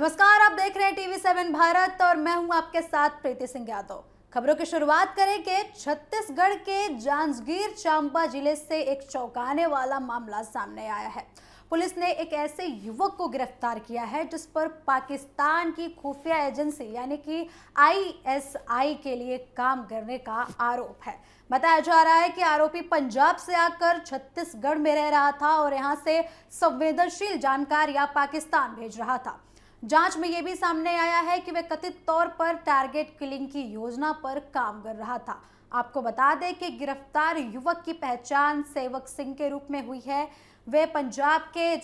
नमस्कार, आप देख रहे हैं टीवी7 भारत और मैं हूं आपके साथ प्रीति सिंह यादव। खबरों की शुरुआत करें कि छत्तीसगढ़ के जांजगीर चांपा जिले से एक चौंकाने वाला मामला सामने आया है। पुलिस ने एक ऐसे युवक को गिरफ्तार किया है जिस पर पाकिस्तान की खुफिया एजेंसी यानी कि आईएसआई के लिए काम करने का आरोप है। बताया जा रहा है कि आरोपी पंजाब से आकर छत्तीसगढ़ में रह रहा था और यहां से संवेदनशील जानकारियां पाकिस्तान भेज रहा था। जांच में यह भी सामने आया है कि वह कथित तौर पर टारगेट किलिंग की योजना पर काम कर रहा था। आपको बता दें कि गिरफ्तार युवक की पहचान सेवक सिंह के रूप में हुई है। वे पंजाब के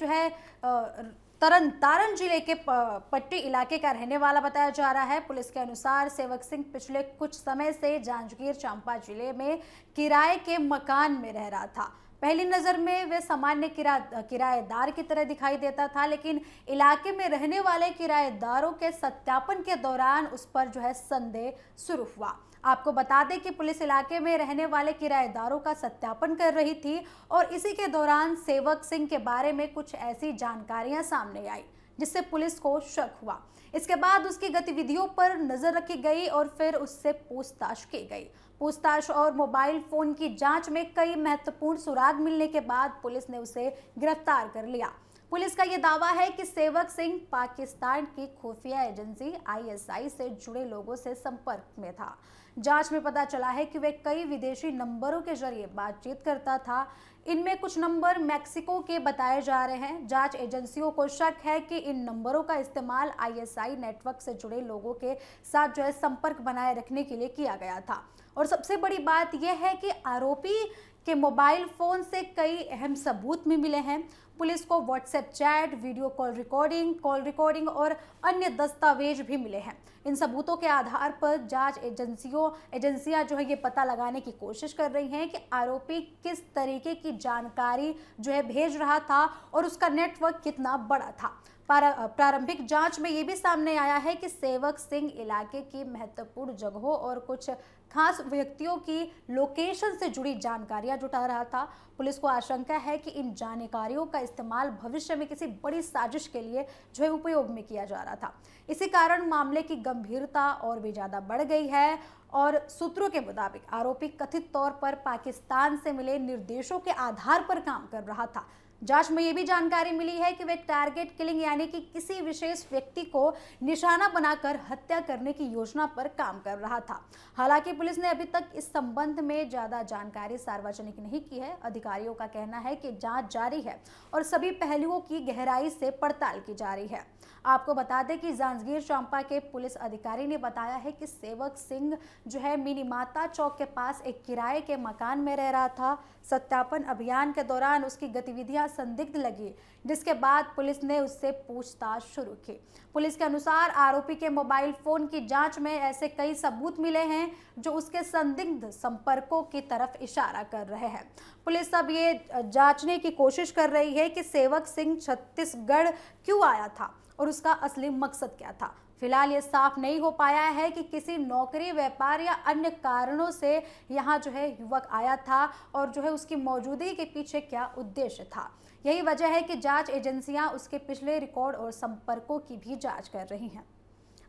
तरन तारण जिले के पट्टी इलाके का रहने वाला बताया जा रहा है। पुलिस के अनुसार सेवक सिंह पिछले कुछ समय से जांजगीर चांपा जिले में किराए के मकान में रह रहा था। पहली नज़र में वे सामान्य किराएदार की तरह दिखाई देता था, लेकिन इलाके में रहने वाले किराएदारों के सत्यापन के दौरान उस पर संदेह शुरू हुआ। आपको बता दें कि पुलिस इलाके में रहने वाले किराएदारों का सत्यापन कर रही थी और इसी के दौरान सेवक सिंह के बारे में कुछ ऐसी जानकारियां सामने आई जिससे पुलिस को शक हुआ। इसके बाद उसकी गतिविधियों पर नजर रखी गई और फिर उससे पूछताछ की गई। पूछताछ और मोबाइल फोन की जांच में कई महत्वपूर्ण सुराग मिलने के बाद पुलिस ने उसे गिरफ्तार कर लिया। पुलिस का यह दावा है कि सेवक सिंह पाकिस्तान की खुफिया एजेंसी आईएसआई से जुड़े लोगों से संपर्क में था। जांच में पता चला है कि वे कई विदेशी नंबरों के जरिए बातचीत करता था। इनमें कुछ नंबर मैक्सिको के बताए जा रहे हैं। जांच एजेंसियों को शक है कि इन नंबरों का इस्तेमाल आईएसआई नेटवर्क से जुड़े लोगों के साथ संपर्क बनाए रखने के लिए किया गया था। और सबसे बड़ी बात यह है कि आरोपी के मोबाइल फोन से कई अहम सबूत भी मिले हैं। पुलिस को WhatsApp chat, video call recording और अन्य दस्तावेज भी मिले हैं। इन सबूतों के आधार पर जांच एजेंसियां ये पता लगाने की कोशिश कर रही हैं कि आरोपी किस तरीके की जानकारी भेज रहा था और उसका नेटवर्क कितना बड़ा था। प्रारंभिक जांच में ये भी सामने आया है कि सेवक सिंह इलाके की महत्वपूर्ण जगहों और कुछ खास व्यक्तियों की लोकेशन से जुड़ी जानकारियां जुटा रहा था। पुलिस को आशंका है कि इन जानकारियों का इस्तेमाल भविष्य में किसी बड़ी साजिश के लिए उपयोग में किया जा रहा था। इसी कारण मामले की गंभीरता और भी ज्यादा बढ़ गई है और सूत्रों के मुताबिक आरोपी कथित तौर पर पाकिस्तान से मिले निर्देशों के आधार पर काम कर रहा था। जांच में यह भी जानकारी मिली है कि वे टारगेट किलिंग यानी कि किसी विशेष व्यक्ति को निशाना बनाकर हत्या करने की योजना पर काम कर रहा था। हालांकि पुलिस ने अभी तक इस संबंध में ज्यादा जानकारी सार्वजनिक नहीं की है। अधिकारियों का कहना है कि जांच जारी है और सभी पहलुओं की गहराई से पड़ताल की जा रही है। आपको बता दें कि जांजगीर चांपा के पुलिस अधिकारी ने बताया है कि सेवक सिंह मिनी माता चौक के पास एक किराए के मकान में रह रहा था। सत्यापन अभियान के दौरान उसकी गतिविधियां संदिग्ध लगी, जिसके बाद पुलिस ने उससे पूछताछ शुरू की। पुलिस के अनुसार आरोपी के मोबाइल फोन की जांच में ऐसे कई सबूत मिले हैं जो उसके संदिग्ध संपर्कों की तरफ इशारा कर रहे हैं। पुलिस अब ये जांचने की कोशिश कर रही है कि सेवक सिंह छत्तीसगढ़ क्यों आया था और उसका असली मकसद क्या था। फिलहाल ये साफ नहीं हो पाया है कि किसी नौकरी, व्यापार या अन्य कारणों से यहाँ युवक आया था और उसकी मौजूदगी के पीछे क्या उद्देश्य था। यही वजह है कि जांच एजेंसियां उसके पिछले रिकॉर्ड और संपर्कों की भी जांच कर रही हैं।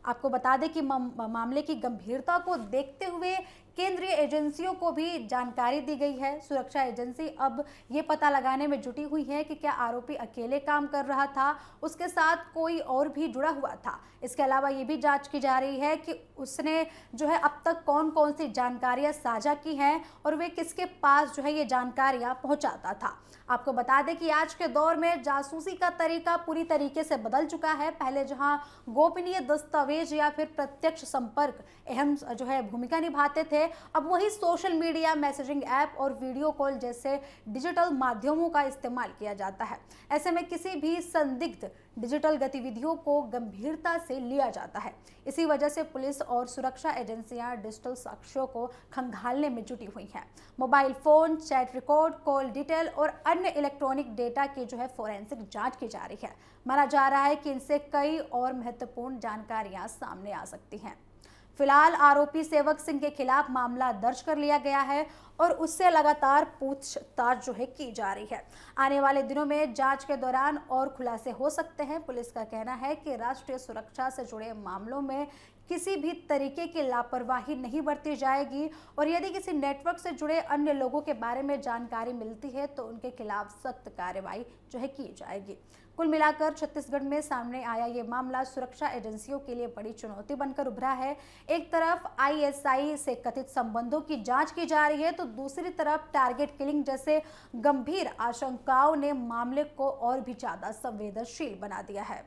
आपको बता दें कि मामले की गंभीरता को देखते हुए केंद्रीय एजेंसियों को भी जानकारी दी गई है। सुरक्षा एजेंसी अब ये पता लगाने में जुटी हुई है कि क्या आरोपी अकेले काम कर रहा था, उसके साथ कोई और भी जुड़ा हुआ था। इसके अलावा ये भी जांच की जा रही है कि उसने अब तक कौन कौन सी जानकारियां साझा की हैं और वे किसके पास ये जानकारियां पहुंचाता था। आपको बता दें कि आज के दौर में जासूसी का तरीका पूरी तरीके से बदल चुका है। पहले जहां गोपनीय दस्तावेज या फिर प्रत्यक्ष संपर्क अहम भूमिका निभाते थे, अब वही सोशल मीडिया, मैसेजिंग ऐप और वीडियो कॉल जैसे डिजिटल माध्यमों का इस्तेमाल किया जाता है। ऐसे में किसी भी संदिग्ध डिजिटल गतिविधियों को गंभीरता से लिया जाता है। इसी वजह से पुलिस और सुरक्षा एजेंसियां डिजिटल साक्ष्यों को खंगालने में जुटी हुई हैं। Mobile phone, chat record, call detail और अन्य इलेक्ट्रॉनिक डेटा की फोरेंसिक जांच की जा रही है। माना जा रहा है कि इनसे कई और महत्वपूर्ण जानकारियां सामने आ सकती हैं। फिलहाल आरोपी सेवक सिंह के खिलाफ मामला दर्ज कर लिया गया है और उससे लगातार पूछताछ जो है की जा रही है। आने वाले दिनों में जांच के दौरान और खुलासे हो सकते हैं। पुलिस का कहना है कि राष्ट्रीय सुरक्षा से जुड़े मामलों में किसी भी तरीके की लापरवाही नहीं बरती जाएगी और यदि किसी नेटवर्क से जुड़े अन्य लोगों के बारे में जानकारी मिलती है तो उनके खिलाफ सख्त कार्रवाई जो है की जाएगी। कुल मिलाकर छत्तीसगढ़ में सामने आया ये मामला सुरक्षा एजेंसियों के लिए बड़ी चुनौती बनकर उभरा है। एक तरफ आईएसआई से कथित संबंधों की जांच की जा रही है तो दूसरी तरफ टारगेट किलिंग जैसे गंभीर आशंकाओं ने मामले को और भी ज्यादा संवेदनशील बना दिया है।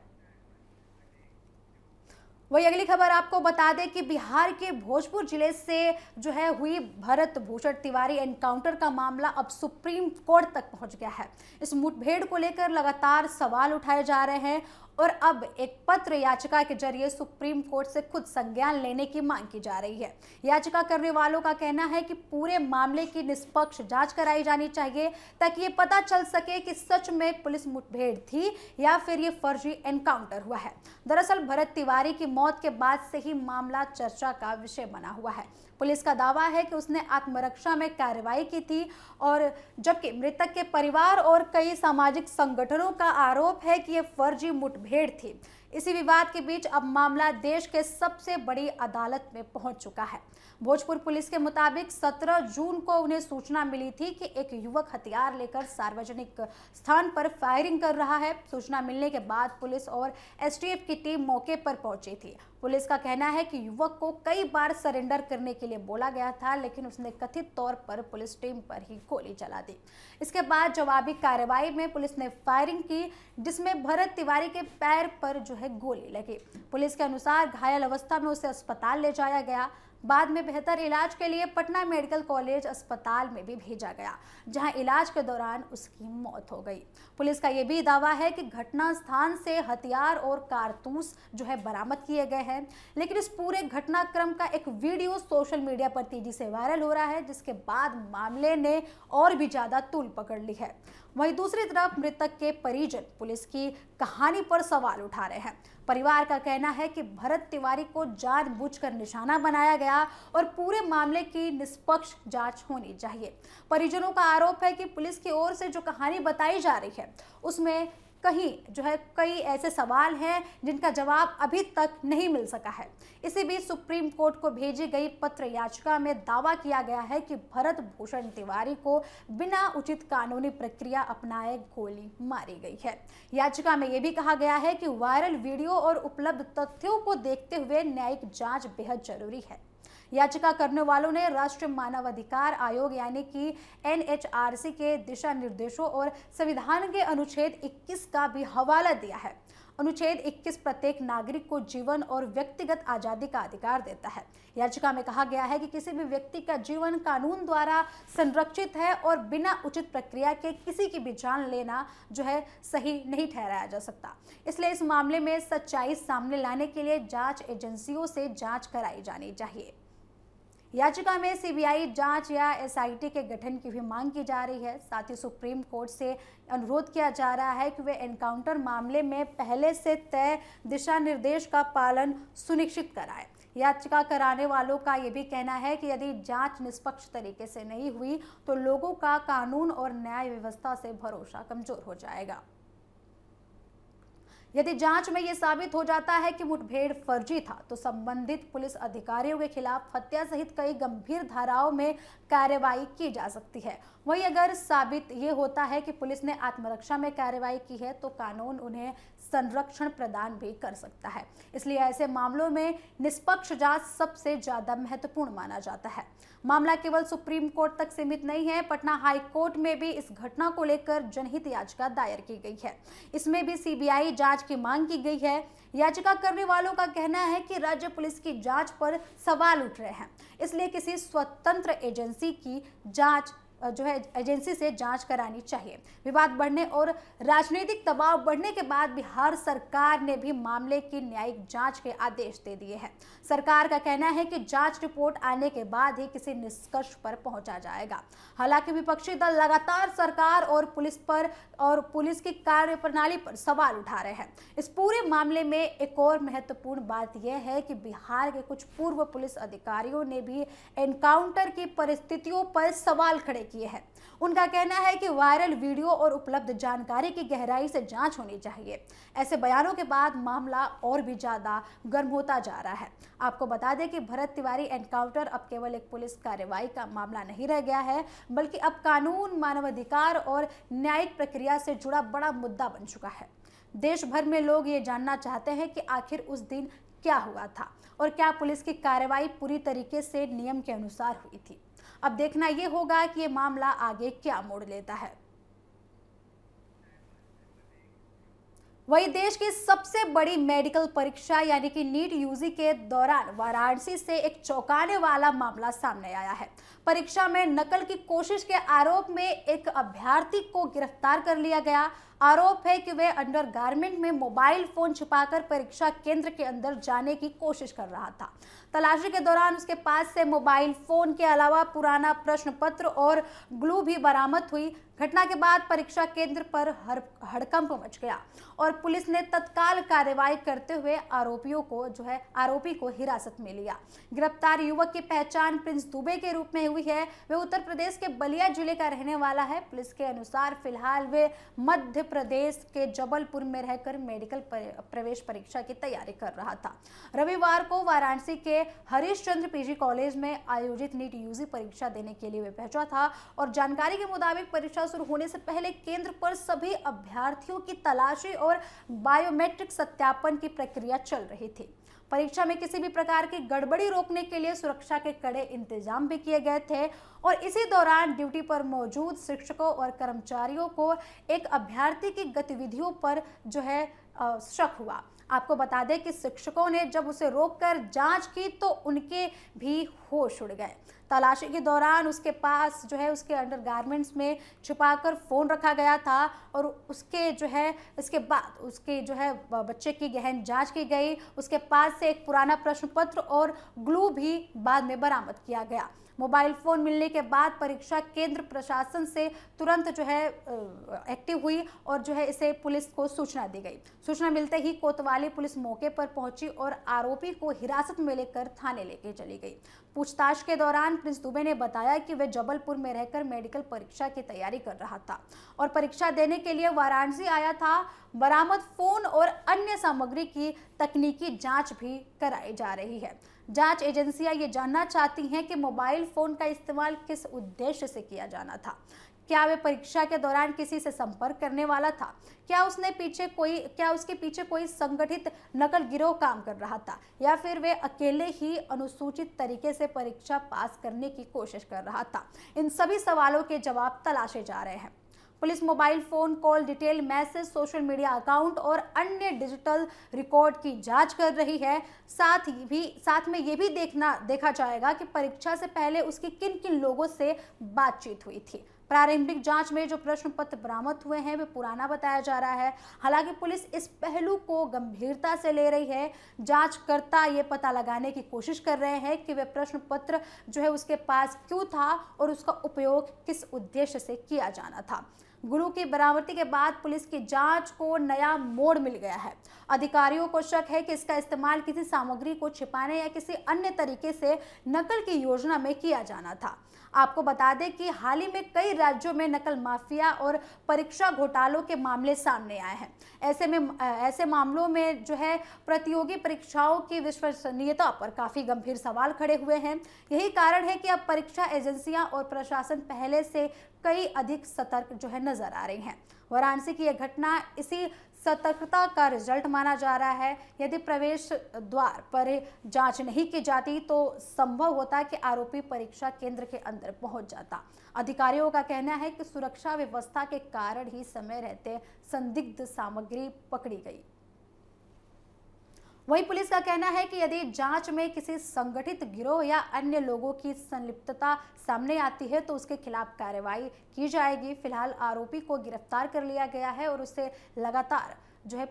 वही अगली खबर आपको बता दें कि बिहार के भोजपुर जिले से जो है हुई भरत भूषण तिवारी एनकाउंटर का मामला अब सुप्रीम कोर्ट तक पहुंच गया है। इस मुठभेड़ को लेकर लगातार सवाल उठाए जा रहे हैं और अब एक पत्र याचिका के जरिए सुप्रीम कोर्ट से खुद संज्ञान लेने की मांग की जा रही है। याचिका करने वालों का कहना है कि पूरे मामले की निष्पक्ष जांच कराई जानी चाहिए ताकि ये पता चल सके कि सच में पुलिस मुठभेड़ थी या फिर ये फर्जी एनकाउंटर हुआ है। दरअसल भरत तिवारी की मौत के बाद से ही मामला चर्चा का विषय बना हुआ है। पुलिस का दावा है कि उसने आत्मरक्षा में कार्रवाई की थी और जबकि मृतक के परिवार और कई सामाजिक संगठनों का आरोप है कि यह फर्जी मुठभेड़ थी। इसी विवाद के बीच अब मामला देश के सबसे बड़ी अदालत में पहुंच चुका है। भोजपुर पुलिस के मुताबिक 17 जून को उन्हें सूचना मिली थी कि एक युवक हथियार लेकर सार्वजनिक स्थान पर फायरिंग कर रहा है। सूचना मिलने के बाद पुलिस और एसटीएफ की टीम मौके पर पहुंची थी। पुलिस का कहना है कि युवक को कई बार सरेंडर करने के लिए बोला गया था, लेकिन उसने कथित तौर पर पुलिस टीम पर ही गोली चला दी। इसके बाद जवाबी कार्रवाई में पुलिस ने फायरिंग की, जिसमें भरत तिवारी के पैर पर जो है गोली लगी। पुलिस के अनुसार घायल अवस्था में उसे अस्पताल ले जाया गया। बाद में बेहतर इलाज के लिए पटना मेडिकल कॉलेज अस्पताल में भी भेजा गया, जहां इलाज के दौरान उसकी मौत हो गई। पुलिस का यह भी दावा है कि घटना स्थान से हथियार और कारतूस जो है बरामद किए गए हैं, लेकिन इस पूरे घटनाक्रम का एक वीडियो सोशल मीडिया पर तेजी से वायरल हो रहा है, जिसके बाद मामले ने और भी ज्यादा तूल पकड़ ली है। वहीं दूसरी तरफ मृतक के परिजन पुलिस की कहानी पर सवाल उठा रहे हैं। परिवार का कहना है कि भरत तिवारी को जानबूझकर निशाना बनाया गया और पूरे मामले की निष्पक्ष जांच होनी चाहिए। परिजनों का आरोप है कि पुलिस की ओर से जो कहानी बताई जा रही है उसमें कई ऐसे सवाल हैं जिनका जवाब अभी तक नहीं मिल सका है। इसी बीच सुप्रीम कोर्ट को भेजी गई पत्र याचिका में दावा किया गया है कि भरत भूषण तिवारी को बिना उचित कानूनी प्रक्रिया अपनाए गोली मारी गई है। याचिका में यह भी कहा गया है कि वायरल वीडियो और उपलब्ध तथ्यों को देखते हुए न्यायिक जांच बेहद जरूरी है। याचिका करने वालों ने राष्ट्रीय मानवाधिकार आयोग यानी कि एनएचआरसी के दिशा निर्देशों और संविधान के अनुच्छेद 21 का भी हवाला दिया है। अनुच्छेद 21 प्रत्येक नागरिक को जीवन और व्यक्तिगत आजादी का अधिकार देता है। याचिका में कहा गया है कि किसी भी व्यक्ति का जीवन कानून द्वारा संरक्षित है और बिना उचित प्रक्रिया के किसी की भी जान लेना जो है सही नहीं ठहराया जा सकता। इसलिए इस मामले में सच्चाई सामने लाने के लिए जांच एजेंसियों से जांच कराई जानी चाहिए। याचिका में सीबीआई जांच या एसआईटी के गठन की भी मांग की जा रही है। साथ ही सुप्रीम कोर्ट से अनुरोध किया जा रहा है कि वे एनकाउंटर मामले में पहले से तय दिशा निर्देश का पालन सुनिश्चित कराएं। याचिका कराने वालों का यह भी कहना है कि यदि जांच निष्पक्ष तरीके से नहीं हुई तो लोगों का कानून और न्याय व्यवस्था से भरोसा कमजोर हो जाएगा। यदि जांच में यह साबित हो जाता है कि मुठभेड़ फर्जी था तो संबंधित पुलिस अधिकारियों के खिलाफ हत्या सहित कई गंभीर धाराओं में कार्रवाई की जा सकती है। वहीं अगर साबित ये होता है कि पुलिस ने आत्मरक्षा में कार्रवाई की है तो कानून उन्हें संरक्षण प्रदान भी कर सकता है। इसलिए ऐसे मामलों में निष्पक्ष जांच सबसे ज्यादा महत्वपूर्ण माना जाता है। मामला केवल सुप्रीम कोर्ट तक सीमित नहीं है। पटना हाई कोर्ट में भी इस घटना को लेकर जनहित याचिका दायर की गई है। इसमें भी सीबीआई जांच की मांग की गई है। याचिका करने वालों का कहना है कि राज्य पुलिस की जांच पर सवाल उठ रहे हैं, इसलिए किसी स्वतंत्र एजेंसी की जांच जो है एजेंसी से जांच करानी चाहिए। विवाद बढ़ने और राजनीतिक दबाव बढ़ने के बाद बिहार सरकार ने भी मामले की न्यायिक जांच के आदेश दे दिए हैं। सरकार का कहना है कि जांच रिपोर्ट आने के बाद ही किसी निष्कर्ष पर पहुंचा जाएगा। हालांकि विपक्षी दल लगातार सरकार और पुलिस की कार्यप्रणाली पर सवाल उठा रहे हैं। इस पूरे मामले में एक और महत्वपूर्ण बात यह है कि बिहार के कुछ पूर्व पुलिस अधिकारियों ने भी एनकाउंटर की परिस्थितियों पर सवाल खड़े किए हैं। उनका कहना है कि वायरल वीडियो और उपलब्ध जानकारी की गहराई से जांच होनी चाहिए। ऐसे बयानों के बाद मामला और भी ज्यादा गर्म होता जा रहा है। आपको बता दें कि भरत तिवारी एनकाउंटर अब केवल एक पुलिस कार्रवाई का मामला नहीं रह गया है, बल्कि अब कानून, मानवाधिकार और न्यायिक प्रक्रिया से जुड़ा बड़ा मुद्दा बन चुका है। देश भर में लोग ये जानना चाहते हैं कि आखिर उस दिन क्या हुआ था और क्या पुलिस की कार्रवाई पूरी तरीके से नियम के अनुसार हुई थी। अब देखना यह होगा कि ये मामला आगे क्या मोड़ लेता है। वही देश की सबसे बड़ी मेडिकल परीक्षा यानी कि नीट यूजी के दौरान वाराणसी से एक चौंकाने वाला मामला सामने आया है। परीक्षा में नकल की कोशिश के आरोप में एक अभ्यर्थी को गिरफ्तार कर लिया गया। आरोप है कि वह अंडरगारमेंट में मोबाइल फोन छिपाकर परीक्षा केंद्र के अंदर जाने की कोशिश कर रहा था। तलाशी के दौरान उसके पास से मोबाइल फोन के अलावा पुराना प्रश्न पत्र और ग्लू भी बरामद हुई। घटना के बाद परीक्षा केंद्र पर हड़कंप मच गया और पुलिस ने तत्काल कार्रवाई करते हुए आरोपी को हिरासत में लिया। गिरफ्तार युवक की पहचान प्रिंस दुबे के रूप में हुई है। वह उत्तर प्रदेश के बलिया जिले का रहने वाला है। पुलिस के अनुसार फिलहाल वे मध्य प्रदेश के जबलपुर में रहकर मेडिकल प्रवेश परीक्षा की तैयारी कर रहा था। रविवार को वाराणसी के हरीशचंद्र पीजी कॉलेज में आयोजित नीट यूजी परीक्षा देने के लिए वे पहुंचा था और जानकारी के मुताबिक परीक्षा शुरू होने से पहले केंद्र पर सभी अभ्यर्थियों की तलाशी और बायोमेट्रिक सत्यापन की प्रक्रिया चल रही थी। परीक्षा में किसी भी प्रकार की गड़बड़ी रोकने के लिए सुरक्षा के कड़े इंतजाम भी किए गए थे और इसी दौरान ड्यूटी पर मौजूद शिक्षकों और कर्मचारियों को एक अभ्यर्थी की गतिविधियों पर शक हुआ। आपको बता दें कि शिक्षकों ने जब उसे रोककर जांच की तो उनके भी होश उड़ गए। तलाशी के दौरान उसके पास उसके अंडरगारमेंट्स में छुपाकर फोन रखा गया था और इसके बाद उसके बच्चे की गहन जांच की गई। उसके पास से एक पुराना प्रश्न पत्र और ग्लू भी बाद में बरामद किया गया। मोबाइल फोन मिलने के बाद परीक्षा केंद्र प्रशासन से तुरंत एक्टिव हुई और इसे पुलिस को सूचना दी गई। सूचना मिलते ही कोतवाली पुलिस मौके पर पहुंची और आरोपी को हिरासत में लेकर थाने लेके चली गई। पूछताछ के दौरान प्रिंस दुबे ने बताया कि वह जबलपुर में रहकर मेडिकल परीक्षा की तैयारी कर रहा था और परीक्षा देने के लिए वाराणसी आया था। बरामद फोन और अन्य सामग्री की तकनीकी जांच भी कराई जा रही है। जांच एजेंसियां ये जानना चाहती हैं कि मोबाइल फोन का इस्तेमाल किस उद्देश्य से किया जाना था। क्या वे परीक्षा के दौरान किसी से संपर्क करने वाला था? क्या उसके पीछे कोई संगठित नकल गिरोह काम कर रहा था या फिर वे अकेले ही अनुसूचित तरीके से परीक्षा पास करने की कोशिश कर रहा था? इन सभी सवालों के जवाब तलाशे जा रहे हैं। Police mobile phone call detail, message, social media account और अन्य डिजिटल रिकॉर्ड की जांच कर रही है। साथ में ये भी देखा जाएगा कि परीक्षा से पहले उसकी किन किन लोगों से बातचीत हुई थी। प्रारंभिक जांच में जो प्रश्न पत्र बरामद हुए हैं वे पुराना बताया जा रहा है। हालांकि पुलिस इस पहलू को गंभीरता से ले रही है। जांचकर्ता ये पता लगाने की कोशिश कर रहे हैं कि वे प्रश्न पत्र उसके पास क्यों था और उसका उपयोग किस उद्देश्य से किया जाना था। गुरु की बरामदी के बाद पुलिस की जांच को नया मोड़ मिल गया है। अधिकारियों को शक है कि इसका इस्तेमाल किसी सामग्री को छिपाने या किसी अन्य तरीके से नकल की योजना में किया जाना था। आपको बता दें कि हाल ही में कई राज्यों में नकल माफिया और परीक्षा घोटालों के मामले सामने आए हैं। ऐसे मामलों में प्रतियोगी परीक्षाओं की विश्वसनीयता पर काफी गंभीर सवाल खड़े हुए हैं। यही कारण है कि अब परीक्षा एजेंसियां और प्रशासन पहले से कई अधिक सतर्क नजर आ रही हैं। वाराणसी की यह घटना इसी सतर्कता का रिजल्ट माना जा रहा है। यदि प्रवेश द्वार पर जांच नहीं की जाती तो संभव होता कि आरोपी परीक्षा केंद्र के अंदर पहुंच जाता। अधिकारियों का कहना है कि सुरक्षा व्यवस्था के कारण ही समय रहते संदिग्ध सामग्री पकड़ी गई। वहीं पुलिस का कहना है कि यदि जांच में किसी संगठित गिरोह या अन्य लोगों की संलिप्तता सामने आती है तो उसके खिलाफ कार्रवाई की जाएगी। फिलहाल आरोपी को गिरफ्तार कर लिया गया है और उससे लगातार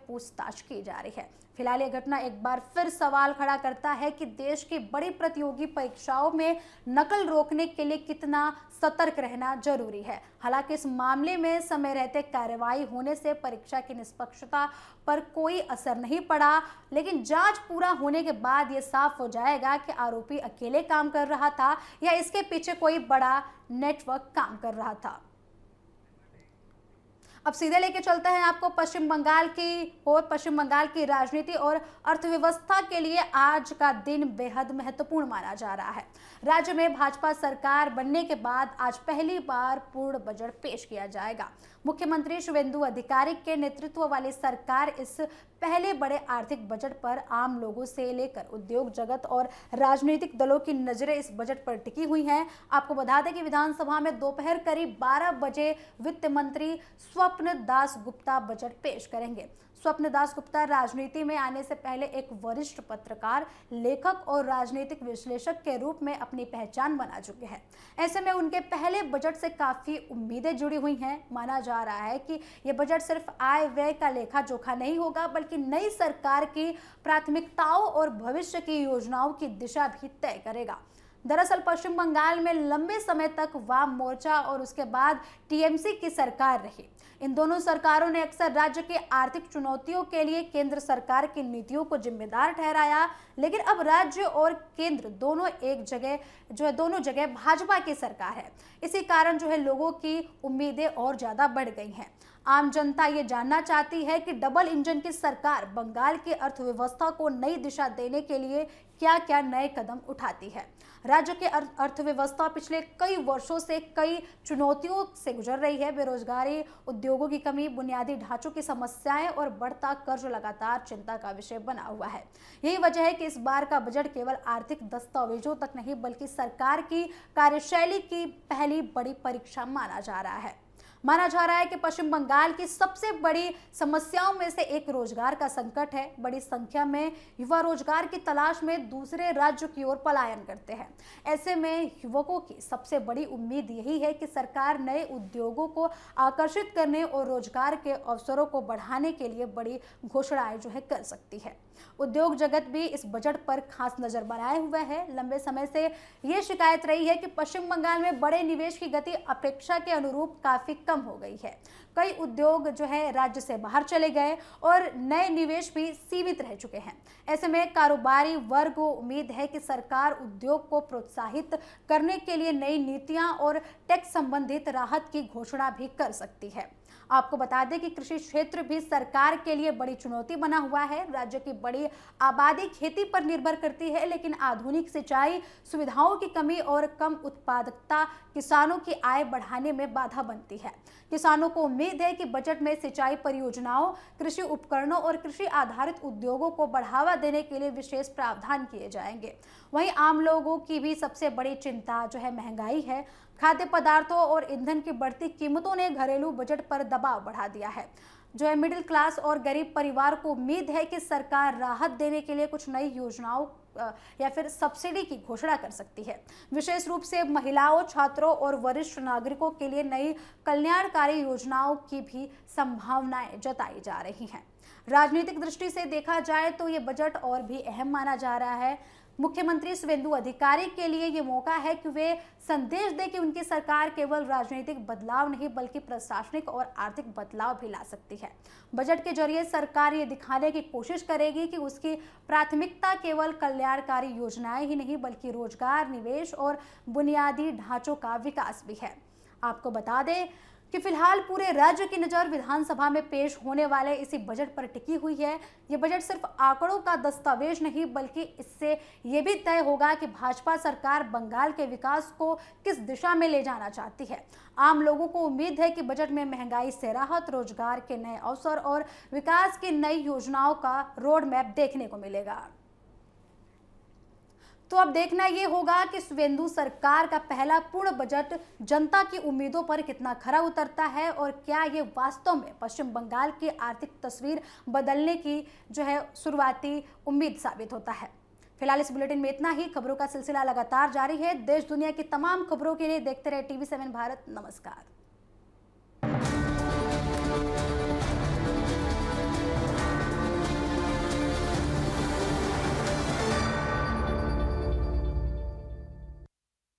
पूछताछ की जा रही है। फिलहाल ये घटना एक बार फिर सवाल खड़ा करता है कि देश की बड़ी प्रतियोगी परीक्षाओं में नकल रोकने के लिए कितना सतर्क रहना जरूरी है। हालांकि इस मामले में समय रहते कार्रवाई होने से परीक्षा की निष्पक्षता पर कोई असर नहीं पड़ा, लेकिन जांच पूरा होने के बाद ये साफ हो जाएगा कि आरोपी अकेले काम कर रहा था या इसके पीछे कोई बड़ा नेटवर्क काम कर रहा था। अब सीधे लेके चलते हैं आपको पश्चिम बंगाल की और पश्चिम बंगाल की राजनीति और अर्थव्यवस्था के लिए आज का दिन बेहद महत्वपूर्ण माना जा रहा है। राज्य में भाजपा सरकार बनने के बाद आज पहली बार पूर्ण बजट पेश किया जाएगा। मुख्यमंत्री शुवेंदु अधिकारी के नेतृत्व वाली सरकार इस पहले बड़े आर्थिक बजट पर आम लोगों से लेकर उद्योग जगत और राजनीतिक दलों की नजरें इस बजट पर टिकी हुई हैं। आपको बता दें कि विधानसभा में दोपहर करीब 12 बजे वित्त मंत्री स्वप्न दास गुप्ता बजट पेश करेंगे। स्वप्न दास गुप्ता राजनीति में आने से पहले एक वरिष्ठ पत्रकार, लेखक और राजनीतिक विश्लेषक के रूप में अपनी पहचान बना चुके हैं। ऐसे में उनके पहले बजट से काफी उम्मीदें जुड़ी हुई हैं। माना जा रहा है कि यह बजट सिर्फ आय व्यय का लेखा जोखा नहीं होगा, बल्कि नई सरकार की प्राथमिकताओं और भविष्य की योजनाओं की दिशा भी तय करेगा। दरअसल पश्चिम बंगाल में लंबे समय तक वाम मोर्चा और उसके बाद टीएमसी की सरकार रही। इन दोनों सरकारों ने अक्सर राज्य की आर्थिक चुनौतियों के लिए केंद्र सरकार की नीतियों को जिम्मेदार ठहराया, लेकिन अब राज्य और केंद्र दोनों जगह भाजपा की सरकार है। इसी कारण लोगों की उम्मीदें और ज्यादा बढ़ गई हैं। आम जनता ये जानना चाहती है कि डबल इंजन की सरकार बंगाल की अर्थव्यवस्था को नई दिशा देने के लिए क्या क्या नए कदम उठाती है। राज्य की अर्थव्यवस्था पिछले कई वर्षों से कई चुनौतियों से गुजर रही है। बेरोजगारी, उद्योगों की कमी, बुनियादी ढांचों की समस्याएं और बढ़ता कर्ज लगातार चिंता का विषय बना हुआ है। यही वजह है कि इस बार का बजट केवल आर्थिक दस्तावेजों तक नहीं, बल्कि सरकार की कार्यशैली की पहली बड़ी परीक्षा माना जा रहा है। माना जा रहा है कि पश्चिम बंगाल की सबसे बड़ी समस्याओं में से एक रोजगार का संकट है। बड़ी संख्या में युवा रोजगार की तलाश में दूसरे राज्यों की ओर पलायन करते हैं। ऐसे में युवकों की सबसे बड़ी उम्मीद यही है कि सरकार नए उद्योगों को आकर्षित करने और रोजगार के अवसरों को बढ़ाने के लिए बड़ी घोषणाएं कर सकती है। उद्योग जगत भी इस बजट पर खास नजर बनाए हुए है। लंबे समय से ये शिकायत रही है कि पश्चिम बंगाल में बड़े निवेश की गति अपेक्षा के अनुरूप काफी कम हो गई है। कई उद्योग राज्य से बाहर चले गए और नए निवेश भी सीमित रह चुके हैं। ऐसे में कारोबारी वर्ग को उम्मीद है कि सरकार उद्योग को प्रोत्साहित करने के लिए नई नीतियां और टैक्स संबंधित राहत की घोषणा भी कर सकती है। आपको बता दें कि कृषि क्षेत्र भी सरकार के लिए बड़ी चुनौती बना हुआ है। राज्य की बड़ी आबादी खेती पर निर्भर करती है, लेकिन आधुनिक सिंचाई सुविधाओं की कमी और कम उत्पादकता किसानों की आय बढ़ाने में बाधा बनती है। किसानों को उम्मीद है कि बजट में सिंचाई परियोजनाओं, कृषि उपकरणों और कृषि आधारित उद्योगों को बढ़ावा देने के लिए विशेष प्रावधान किए जाएंगे। वहीं आम लोगों की भी सबसे बड़ी चिंता महंगाई है। खाद्य पदार्थों और ईंधन की बढ़ती कीमतों ने घरेलू बजट पर दबाव बढ़ा दिया है। मिडिल क्लास और गरीब परिवार को उम्मीद है कि सरकार राहत देने के लिए कुछ नई योजनाओं या फिर सब्सिडी की घोषणा कर सकती है। विशेष रूप से महिलाओं, छात्रों और वरिष्ठ नागरिकों के लिए नई कल्याणकारी योजनाओं की भी संभावनाएं जताई जा रही हैं। राजनीतिक दृष्टि से देखा जाए तो ये बजट और भी अहम माना जा रहा है। मुख्यमंत्री शुवेंदु अधिकारी के लिए ये मौका है कि वे संदेश दें कि उनकी सरकार केवल राजनीतिक बदलाव नहीं, बल्कि प्रशासनिक और आर्थिक बदलाव भी ला सकती है। बजट के जरिए सरकार ये दिखाने की कोशिश करेगी कि उसकी प्राथमिकता केवल कल्याणकारी योजनाएं ही नहीं, बल्कि रोजगार, निवेश और बुनियादी ढांचों का विकास भी है। आपको बता दें कि फिलहाल पूरे राज्य की नज़र विधानसभा में पेश होने वाले इसी बजट पर टिकी हुई है। ये बजट सिर्फ आंकड़ों का दस्तावेज नहीं, बल्कि इससे ये भी तय होगा कि भाजपा सरकार बंगाल के विकास को किस दिशा में ले जाना चाहती है। आम लोगों को उम्मीद है कि बजट में महंगाई से राहत, रोजगार के नए अवसर और विकास की नई योजनाओं का रोड मैप देखने को मिलेगा। तो अब देखना ये होगा कि शुवेंदु सरकार का पहला पूर्ण बजट जनता की उम्मीदों पर कितना खरा उतरता है और क्या ये वास्तव में पश्चिम बंगाल की आर्थिक तस्वीर बदलने की जो है शुरुआती उम्मीद साबित होता है। फिलहाल इस बुलेटिन में इतना ही। खबरों का सिलसिला लगातार जारी है। देश दुनिया की तमाम खबरों के लिए देखते रहे TV7 भारत। नमस्कार।